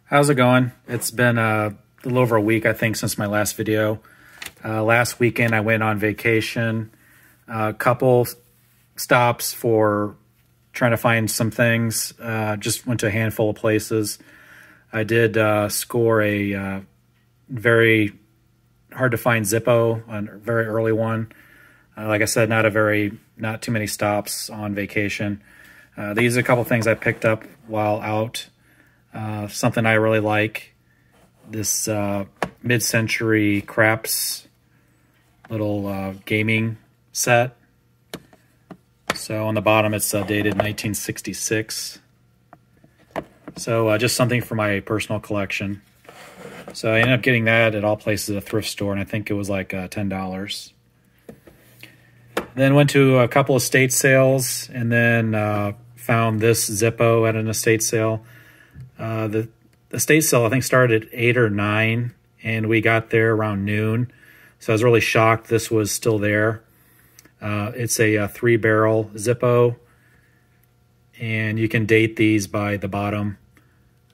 How's it going? It's been a little over a week, I think, since my last video. Last weekend, I went on vacation. A couple stops for trying to find some things. Just went to a handful of places. I did score a very hard to find Zippo, a very early one. Like I said, not too many stops on vacation. These are a couple things I picked up while out. Something I really like, this mid-century craps little gaming set. So on the bottom it's dated 1966. So just something for my personal collection. So I ended up getting that at all places at a thrift store, and I think it was like $10. Then went to a couple estate sales, and then found this Zippo at an estate sale. The estate sale, I think, started at 8 or 9, and we got there around noon. So I was really shocked this was still there. It's a 3-barrel Zippo, and you can date these by the bottom.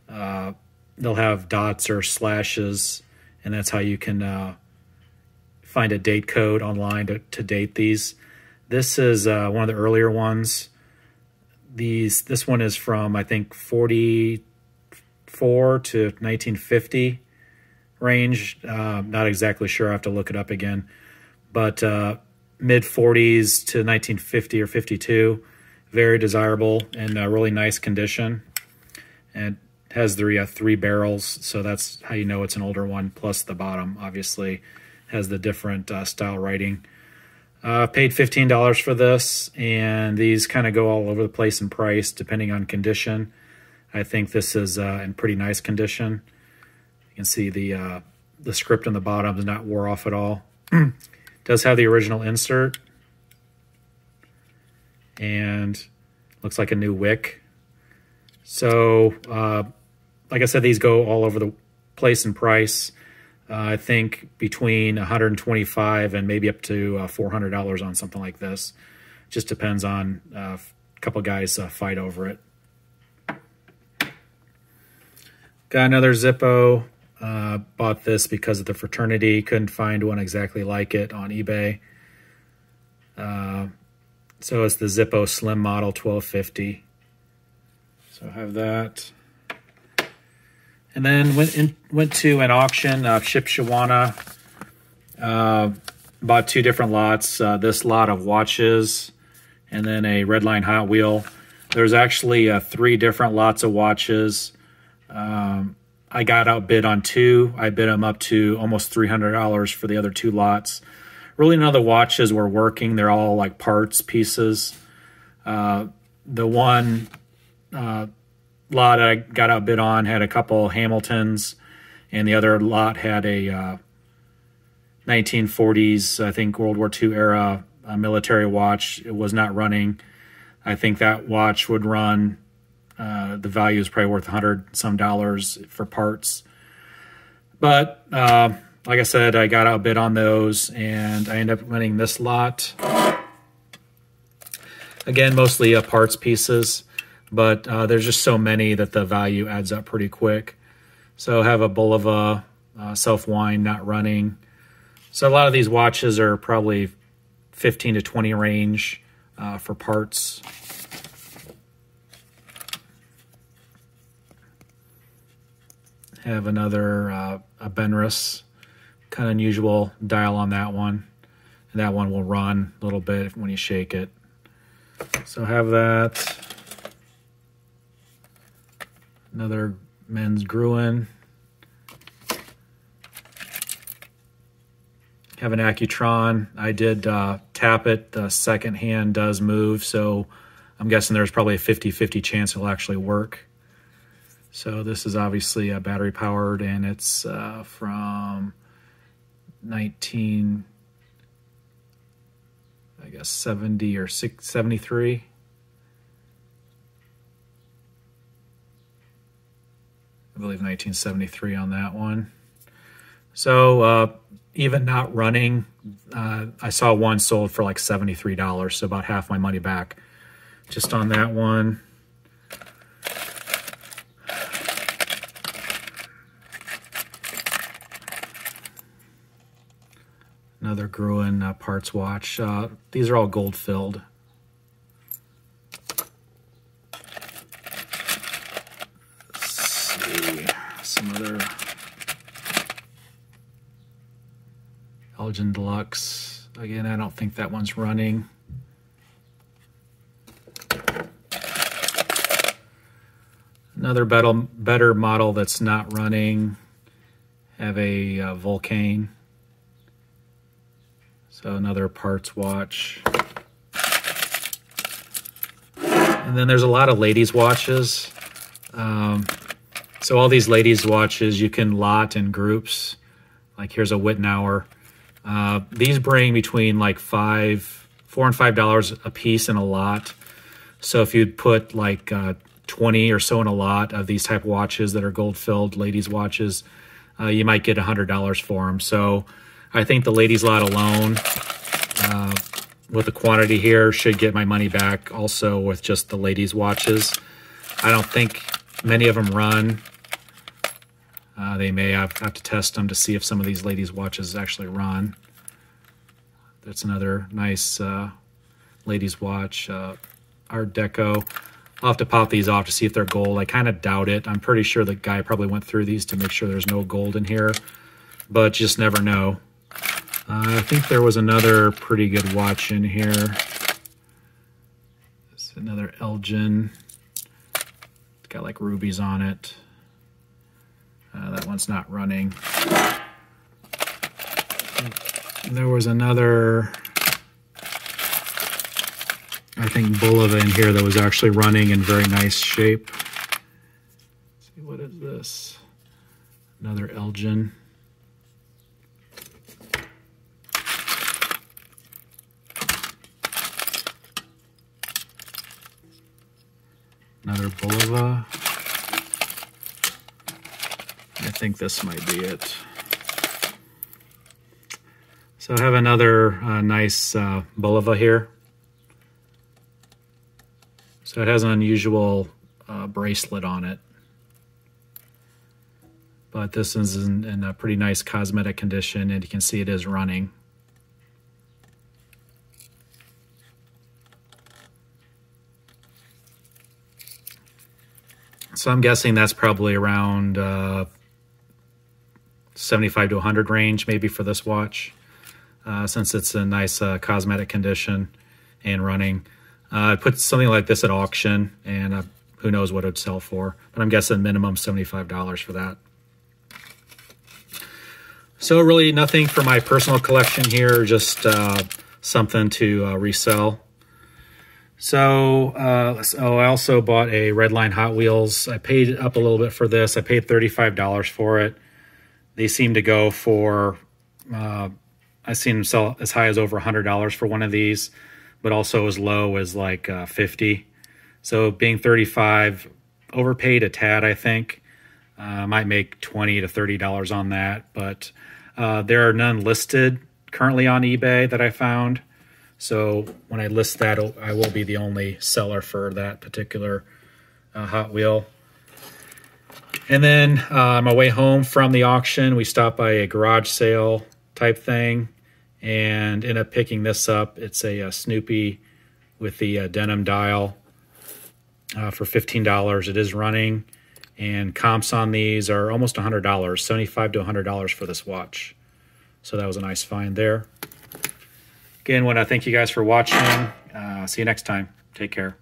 They'll have dots or slashes, and that's how you can find a date code online to date these. This is one of the earlier ones. This one is from, I think, 44 to 1950 range. Not exactly sure. I have to look it up again. But mid-40s to 1950 or 52. Very desirable and really nice condition. And it has the 3 barrels, so that's how you know it's an older one. Plus the bottom, obviously, has the different style writing. Paid $15 for this, and these kind of go all over the place in price depending on condition. I think this is in pretty nice condition. You can see the script on the bottom is not wore off at all. Does have the original insert, and looks like a new wick. So, like I said, these go all over the place in price. I think between $125 and maybe up to $400 on something like this. Just depends on a couple guys fight over it. Got another Zippo. Bought this because of the fraternity. Couldn't find one exactly like it on eBay. So it's the Zippo Slim Model 1250. So I have that. And then went to an auction, Shipshewana. Bought 2 different lots. This lot of watches and then a Redline Hot Wheel. There's actually 3 different lots of watches. I got outbid on 2. I bid them up to almost $300 for the other 2 lots. Really none of the watches were working. They're all like parts, pieces. The one lot I got outbid on had a couple Hamiltons, and the other lot had a 1940s, I think World War II era military watch. It was not running. I think that watch would run, the value is probably worth $100 some for parts. But like I said, I got outbid on those, and I ended up winning this lot. Again, mostly parts pieces. But there's just so many that the value adds up pretty quick. So I have a Bulova self-wind not running. So a lot of these watches are probably 15 to 20 range for parts. Have another a Benris, kind of unusual dial on that one. And that one will run a little bit when you shake it. So I have that. Another men's Gruen. Have an Accutron. I did tap it. The second hand does move, so I'm guessing there's probably a 50-50 chance it'll actually work. So this is obviously battery powered, and it's from 70 or 73. I believe 1973 on that one. So even not running, I saw one sold for like $73, so about half my money back just on that one. Another Gruen parts watch. These are all gold filled. Let's see, some other Elgin Deluxe. Again, I don't think that one's running. Another better model that's not running. Have a Vulcane. So another parts watch. And then there's a lot of ladies' watches. So all these ladies' watches you can lot in groups. Like here's a Wittenauer. These bring between like $4 and $5 a piece in a lot. So if you'd put like 20 or so in a lot of these type of watches that are gold-filled ladies' watches, you might get $100 for them. So I think the ladies' lot alone, with the quantity here, should get my money back also with just the ladies' watches. I don't think many of them run. They may have to test them to see if some of these ladies' watches actually run. That's another nice ladies' watch, Art Deco. I'll have to pop these off to see if they're gold. I kind of doubt it. I'm pretty sure the guy probably went through these to make sure there's no gold in here, but just never know. I think there was another pretty good watch in here. It's another Elgin. It's got like rubies on it. That one's not running. There was another, I think, Bulova in here that was actually running in very nice shape. Let's see, what is this? Another Elgin. Another Bulova. I think this might be it. So I have another nice Bulova here. So it has an unusual bracelet on it. But this is in a pretty nice cosmetic condition, and you can see it is running. So I'm guessing that's probably around 75 to 100 range maybe for this watch, since it's a nice cosmetic condition and running. I put something like this at auction, and who knows what it would sell for, but I'm guessing minimum $75 for that. So really nothing for my personal collection here, just something to resell. So, I also bought a Redline Hot Wheels. I paid up a little bit for this. I paid $35 for it. They seem to go for, I've seen them sell as high as over $100 for one of these, but also as low as like 50. So being 35, overpaid a tad, I think. Might make $20 to $30 on that, but there are none listed currently on eBay that I found. So when I list that, I will be the only seller for that particular Hot Wheel. And then on my way home from the auction, we stopped by a garage sale type thing and ended up picking this up. It's a Snoopy with the denim dial for $15. It is running, and comps on these are almost $100, $75 to $100 for this watch. So that was a nice find there. Again, want to thank you guys for watching. See you next time. Take care.